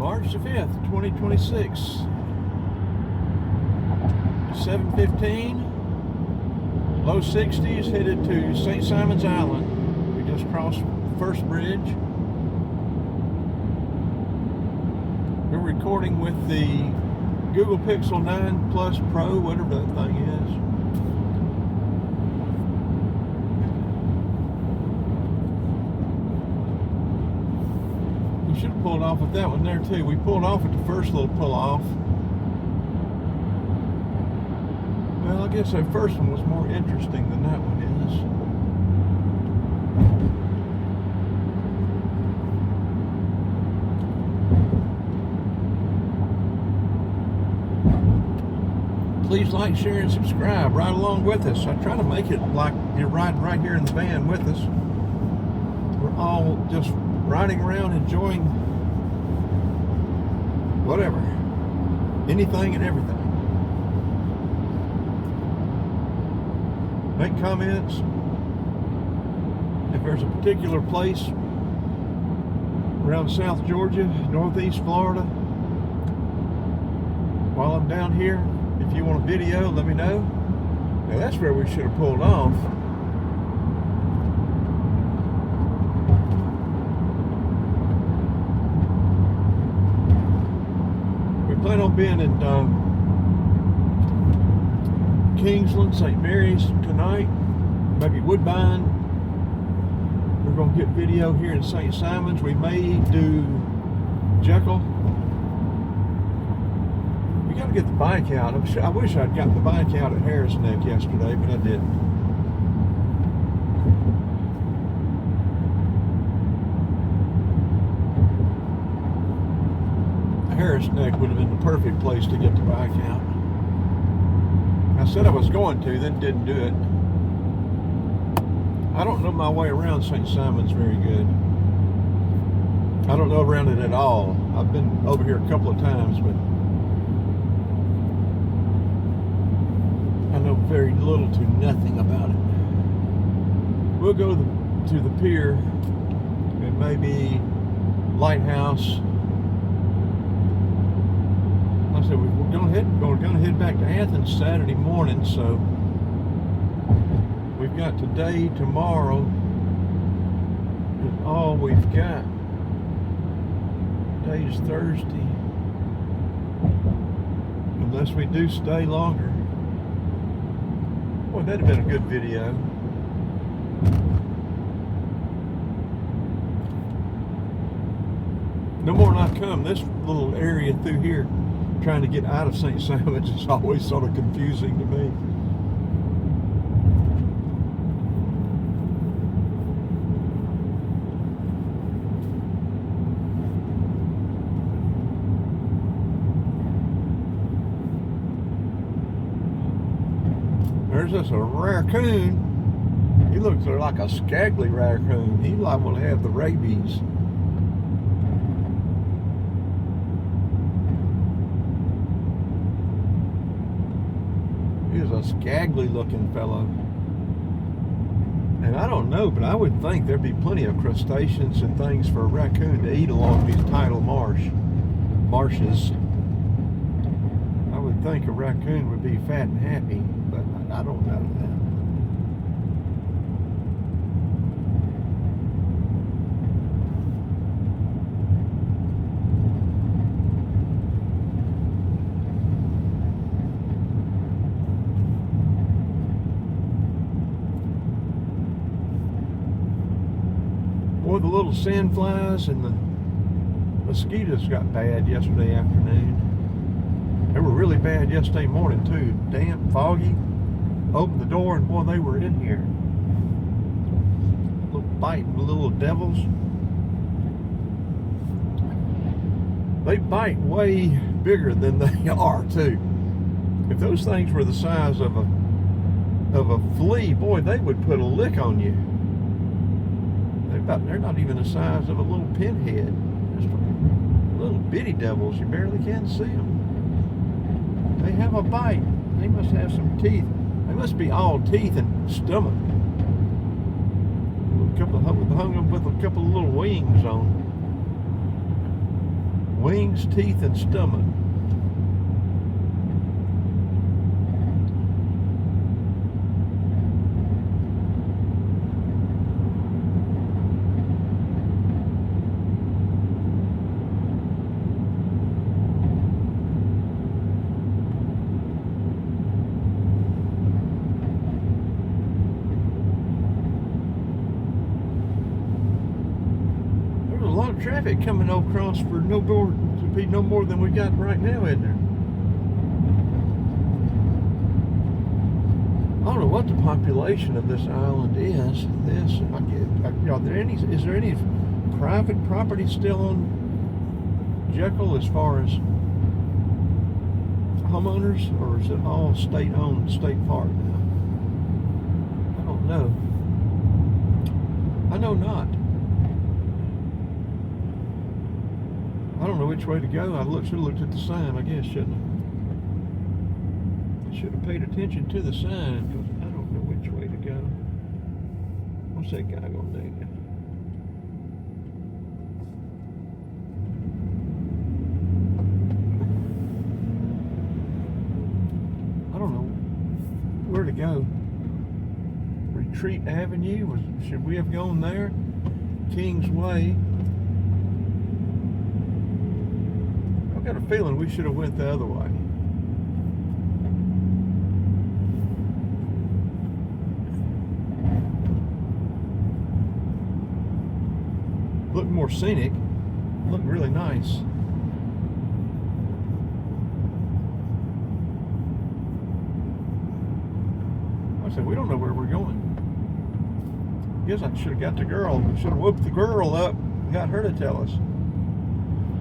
March the 5th, 2026. 7:15. Low 60s, headed to St. Simon's Island. We just crossed the first bridge. We're recording with the Google Pixel 9 Plus Pro, whatever that thing is. We should have pulled off with that one there too. We pulled off at the first little pull off. Well, I guess that first one was more interesting than that one is. Please like, share, and subscribe. Ride along with us. I try to make it like you're riding right here in the van with us. We're all just riding around enjoying whatever, anything and everything. Make comments if there's a particular place around South Georgia, Northeast Florida. While I'm down here, if you want a video, let me know. Now that's where we should have pulled off. We plan on being in Kingsland, St. Mary's tonight, maybe Woodbine. We're going to get video here in St. Simon's. We may do Jekyll. We got to get the bike out. I wish I'd gotten the bike out at Harris Neck yesterday, but I didn't. Harris Neck would have been the perfect place to get the bike out. I said I was going to, then didn't do it. I don't know my way around St. Simon's very good. I don't know around it at all. I've been over here a couple of times, but I know very little to nothing about it. We'll go to the pier and maybe Lighthouse. Like I said, we're going to head back to Athens Saturday morning, so we've got today, tomorrow, is all we've got. Today's Thursday. Unless we do stay longer. Boy, that'd have been a good video. No more than I come. This little area through here, trying to get out of St. Simon's, is always sort of confusing to me. There's just a raccoon. He looks like a scraggly raccoon. He liable to have the rabies. He's a scraggly looking fellow. And I don't know, but I would think there'd be plenty of crustaceans and things for a raccoon to eat along these tidal marshes. I would think a raccoon would be fat and happy, but I don't know that. Boy, the little sandflies and the mosquitoes got bad yesterday afternoon. They were really bad yesterday morning too. Damp, foggy. Opened the door and boy, they were in here. Little biting little devils. They bite way bigger than they are too. If those things were the size of a flea, boy, they would put a lick on you. They're not even the size of a little pinhead. Just little bitty devils. You barely can see them. They have a bite. They must have some teeth. They must be all teeth and stomach. Hung them with a couple of little wings on. Wings, teeth, and stomach. There's a lot of traffic coming across for no more to be no more than we got right now, isn't there? I don't know what the population of this island is. Is there any private property still on Jekyll as far as homeowners, or is it all state-owned, state park now? I don't know. I know not. I don't know which way to go. I should have looked at the sign, I guess, shouldn't I? I should have paid attention to the sign, because I don't know which way to go. What's that guy gonna do? I don't know where to go. Retreat Avenue, should we have gone there? King's Way. I've got a feeling we should have went the other way. Looked more scenic. Looked really nice. I said, we don't know where we're going. Guess I should have got the girl. Should have whooped the girl up and got her to tell us.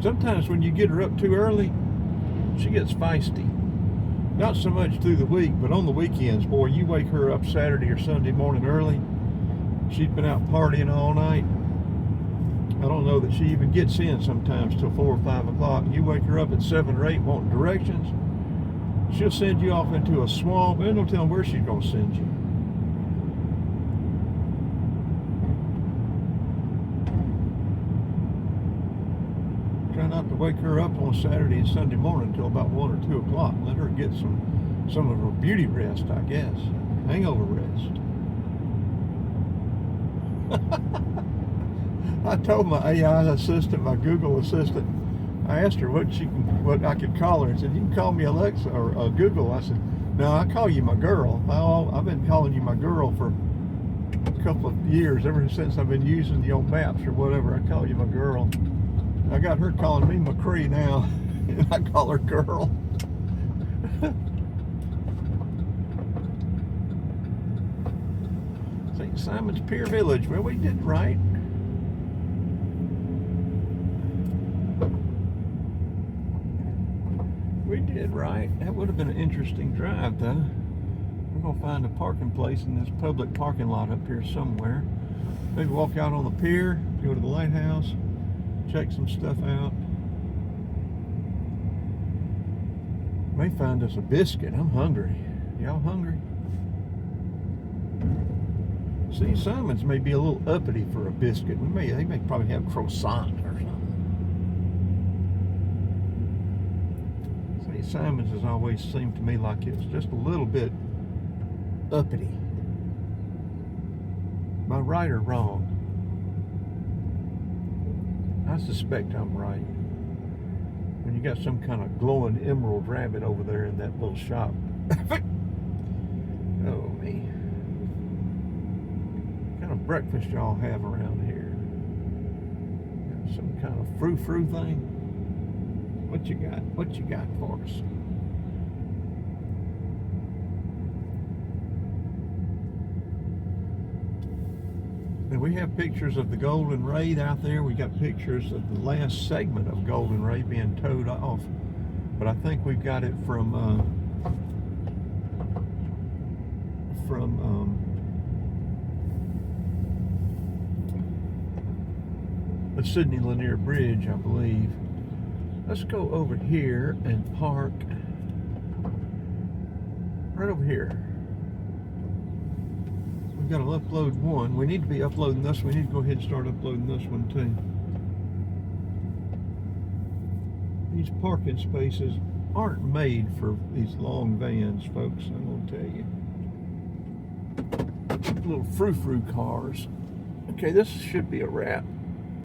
Sometimes when you get her up too early, she gets feisty. Not so much through the week, but on the weekends, boy, you wake her up Saturday or Sunday morning early. She's been out partying all night. I don't know that she even gets in sometimes till 4 or 5 o'clock. You wake her up at 7 or 8 wanting directions. She'll send you off into a swamp. There's no telling where she's going to send you. Try not to wake her up on Saturday and Sunday morning until about 1 or 2 o'clock. Let her get some of her beauty rest, I guess. Hangover rest. I told my AI assistant, my Google assistant, I asked her what I could call her, and said, you can call me Alexa or Google. I said, no, I call you my girl. I've been calling you my girl for a couple of years, ever since I've been using the old maps or whatever. I call you my girl. I got her calling me McCree now, and I call her girl. St. Simon's Pier Village. Well, we did right. We did right. That would have been an interesting drive, though. We're going to find a parking place in this public parking lot up here somewhere. Maybe walk out on the pier, go to the lighthouse, check some stuff out. May find us a biscuit. I'm hungry. Y'all hungry? St. Simon's may be a little uppity for a biscuit. They may probably have croissant or something. St. Simon's has always seemed to me like it's just a little bit uppity. Am I right or wrong? I suspect I'm right. When you got some kind of glowing emerald rabbit over there in that little shop. Oh, me. What kind of breakfast y'all have around here? Got some kind of frou-frou thing? What you got? What you got for us? And we have pictures of the Golden Ray out there. We got pictures of the last segment of Golden Ray being towed off. But I think we've got it from the Sydney Lanier Bridge, I believe. Let's go over here and park right over here. We've got to upload one. We need to be uploading this. We need to go ahead and start uploading this one too. These parking spaces aren't made for these long vans, folks, I'm going to tell you. Little frou-frou cars. Okay, this should be a wrap.